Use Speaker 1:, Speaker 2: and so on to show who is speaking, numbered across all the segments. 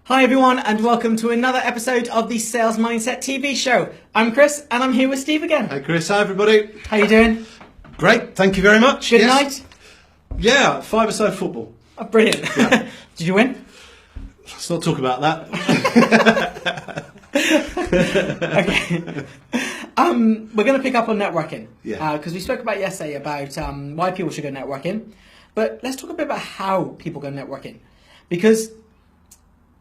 Speaker 1: Hi everyone and welcome to another episode of the Sales Mindset TV show. I'm Chris and I'm here with Steve again.
Speaker 2: Hey Chris, hi everybody.
Speaker 1: How you doing?
Speaker 2: Great, thank you very much.
Speaker 1: Good night?
Speaker 2: Yeah, five-a-side football.
Speaker 1: Oh, brilliant.
Speaker 2: Yeah.
Speaker 1: Did you win?
Speaker 2: Let's not talk about that.
Speaker 1: Okay. We're going to pick up on networking.
Speaker 2: Yeah.
Speaker 1: Because we spoke about yesterday about why people should go networking. But let's talk a bit about how people go networking. Because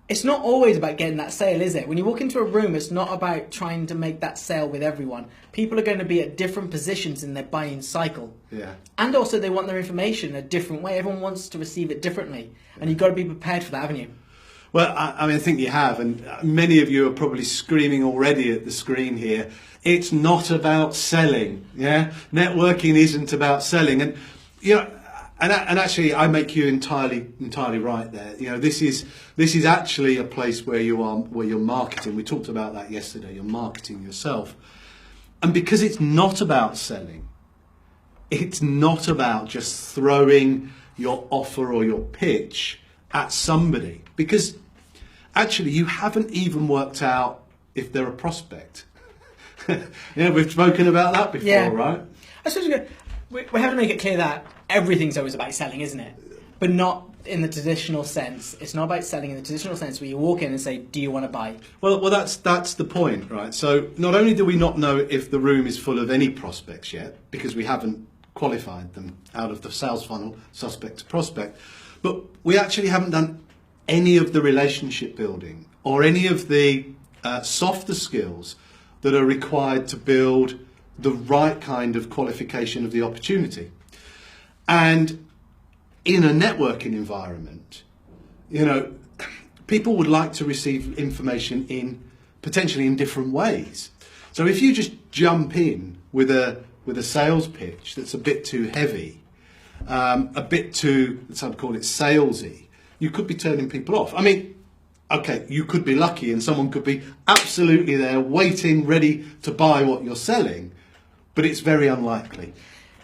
Speaker 1: it's not always about getting that sale, is it? When you walk into a room, it's not about trying to make that sale with everyone. People are going to be at different positions in their buying cycle.
Speaker 2: Yeah.
Speaker 1: And also they want their information a different way. Everyone wants to receive it differently. And you've got to be prepared for that, haven't you?
Speaker 2: Well, I think you have, and many of you are probably screaming already at the screen here. It's not about selling, yeah? Networking isn't about selling. And, you know, and actually, I make you entirely right there. You know, this is actually a place where you're marketing. We talked about that yesterday. You're marketing yourself, and because it's not about selling, it's not about just throwing your offer or your pitch at somebody, because actually you haven't even worked out if they're a prospect. Yeah, we've spoken about that before, right?
Speaker 1: I suppose we have to make it clear that everything's always about selling, isn't it? But not in the traditional sense. It's not about selling in the traditional sense where you walk in and say, do you want to buy?
Speaker 2: Well, that's the point, right? So not only do we not know if the room is full of any prospects yet, because we haven't qualified them out of the sales funnel, suspect to prospect, but we actually haven't done any of the relationship building or any of the softer skills that are required to build the right kind of qualification of the opportunity. And in a networking environment, you know, people would like to receive information potentially in different ways. So if you just jump in with a sales pitch that's a bit too heavy, a bit too, I'd call it salesy, you could be turning people off. I mean, okay, you could be lucky and someone could be absolutely there waiting, ready to buy what you're selling, but it's very unlikely.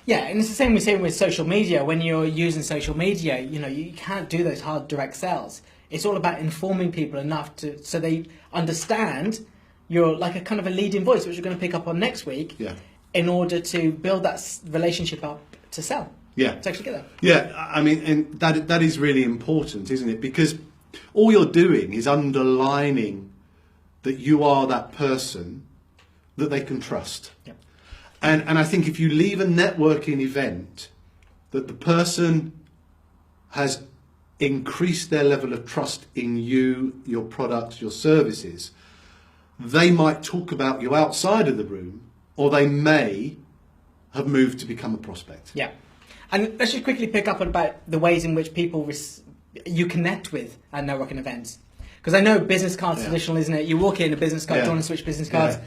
Speaker 1: Yeah, and it's the same with social media. When you're using social media, you know, you can't do those hard direct sales. It's all about informing people enough so they understand you're like a kind of a leading voice, which we're going to pick up on next week,
Speaker 2: Yeah.
Speaker 1: in order to build that relationship up to sell.
Speaker 2: Yeah.
Speaker 1: To actually get there.
Speaker 2: Yeah, I mean, and that is really important, isn't it? Because all you're doing is underlining that you are that person that they can trust.
Speaker 1: Yeah.
Speaker 2: And I think if you leave a networking event that the person has increased their level of trust in you, your products, your services, they might talk about you outside of the room, or they may have moved to become a prospect.
Speaker 1: Yeah. And let's just quickly pick up about the ways in which people you connect with at networking events. Because I know business cards traditional, isn't it? You walk in, a business card, do you want to switch business cards?
Speaker 2: Yeah.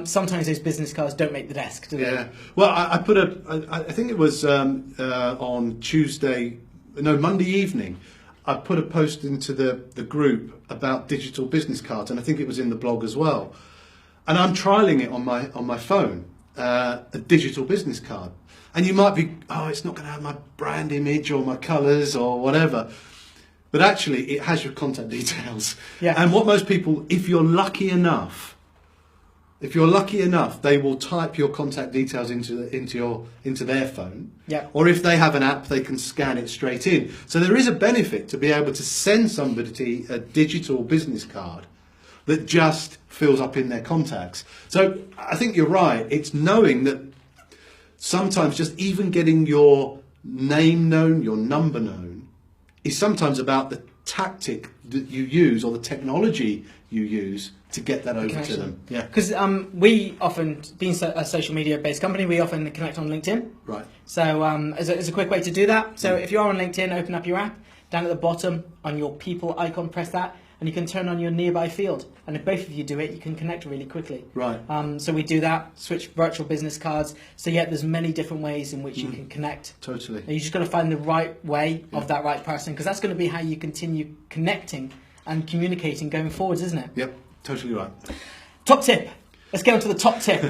Speaker 1: Sometimes those business cards don't make the desk, do they?
Speaker 2: Yeah. Well, I think it was on Monday evening, I put a post into the group about digital business cards, and I think it was in the blog as well. And I'm trialing it on my phone, a digital business card. And you might be, it's not going to have my brand image or my colours or whatever. But actually, it has your contact details.
Speaker 1: Yeah.
Speaker 2: And what most people, if you're lucky enough, they will type your contact details into their phone.
Speaker 1: Yeah.
Speaker 2: Or if they have an app, they can scan it straight in. So there is a benefit to be able to send somebody a digital business card that just fills up in their contacts. So I think you're right. It's knowing that sometimes just even getting your name known, your number known, is sometimes about the tactic that you use or the technology you use to get that over to them. Yeah.
Speaker 1: Because we often, being a social media based company, we often connect on LinkedIn.
Speaker 2: Right.
Speaker 1: So as a quick way to do that. So if you're on LinkedIn, open up your app. Down at the bottom on your people icon, press that. And you can turn on your nearby field. And if both of you do it, you can connect really quickly.
Speaker 2: Right.
Speaker 1: So we do that, switch virtual business cards. So yeah, there's many different ways in which you can connect.
Speaker 2: Totally.
Speaker 1: And you just got to find the right way of that right person, because that's going to be how you continue connecting and communicating going forwards, isn't it?
Speaker 2: Yep, totally right.
Speaker 1: Top tip. Let's get on to the top tip.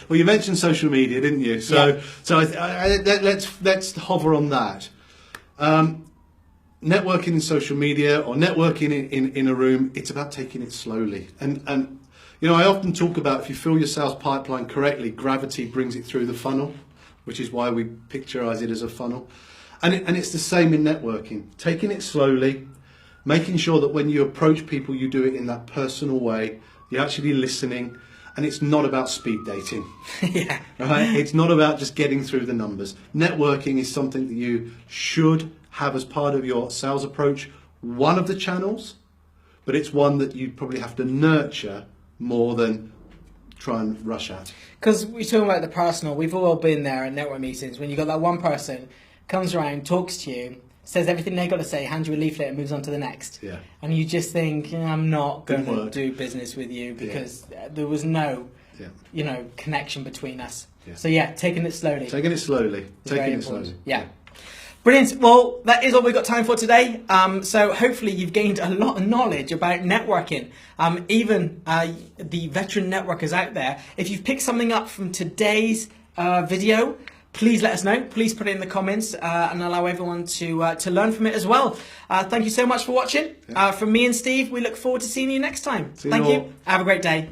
Speaker 2: Well, you mentioned social media, didn't you? So let's hover on that. networking in social media or networking in a room, it's about taking it slowly. And you know, I often talk about if you fill your sales pipeline correctly, gravity brings it through the funnel, which is why we picturize it as a funnel. And it's the same in networking. Taking it slowly, making sure that when you approach people, you do it in that personal way. You're actually listening, and it's not about speed dating.
Speaker 1: Yeah.
Speaker 2: Right? It's not about just getting through the numbers. Networking is something that you should have as part of your sales approach. One of the channels, but it's one that you probably have to nurture more than try and rush at.
Speaker 1: Because we're talking about the personal. We've all been there at network meetings when you got that one person comes around, talks to you, says everything they got to say, hands you a leaflet and moves on to the next.
Speaker 2: Yeah.
Speaker 1: And you just think, I'm not going
Speaker 2: Didn't
Speaker 1: to
Speaker 2: work.
Speaker 1: do business with you because there was no,
Speaker 2: Yeah.
Speaker 1: connection between us.
Speaker 2: Yeah.
Speaker 1: So yeah, taking it slowly.
Speaker 2: Taking it slowly.
Speaker 1: is very
Speaker 2: Taking it
Speaker 1: important.
Speaker 2: slowly.
Speaker 1: Yeah. Brilliant. Well, that is all we've got time for today. So hopefully you've gained a lot of knowledge about networking. Even the veteran networkers out there, if you've picked something up from today's video, please let us know. Please put it in the comments and allow everyone to learn from it as well. Thank you so much for watching. From me and Steve, we look forward to seeing you next time.
Speaker 2: See you
Speaker 1: Thank
Speaker 2: all.
Speaker 1: you. Have a great day.